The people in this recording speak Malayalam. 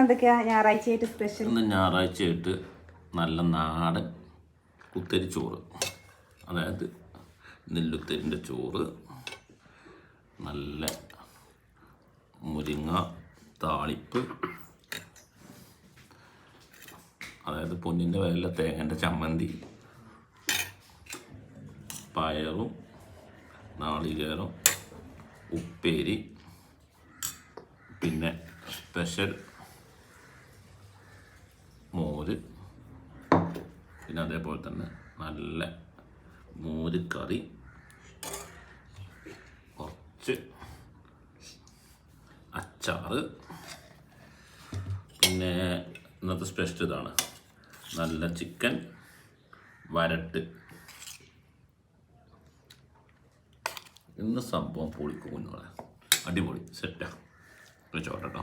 എന്തൊക്കെയാ ഞായറാഴ്ചയായിട്ട് സ്പെഷ്യൽ? ഇന്ന് ഞായറാഴ്ചയായിട്ട് നല്ല നാടൻ കുത്തരി ചോറ്, അതായത് നെല്ലുത്തരിൻ്റെ ചോറ്, നല്ല മുരിങ്ങ താളിപ്പ്, അതായത് പൊന്നിൻ്റെ വയലിലെ തേങ്ങൻ്റെ ചമ്മന്തി, പയറും നാളികേരം, ഉപ്പേരി, പിന്നെ സ്പെഷ്യൽ മോര്, പിന്നെ അതേപോലെ തന്നെ നല്ല മോര് കറി, കുറച്ച് അച്ചാറ്, പിന്നെ ഇന്നത്തെ സ്പെഷ്യൽ ഇതാണ് നല്ല ചിക്കൻ വരട്ട്. ഇന്ന് സംഭവം പൊളിക്കും കുഞ്ഞോളെ, അടിപൊളി സെറ്റാ. വെച്ചോട്ടോ.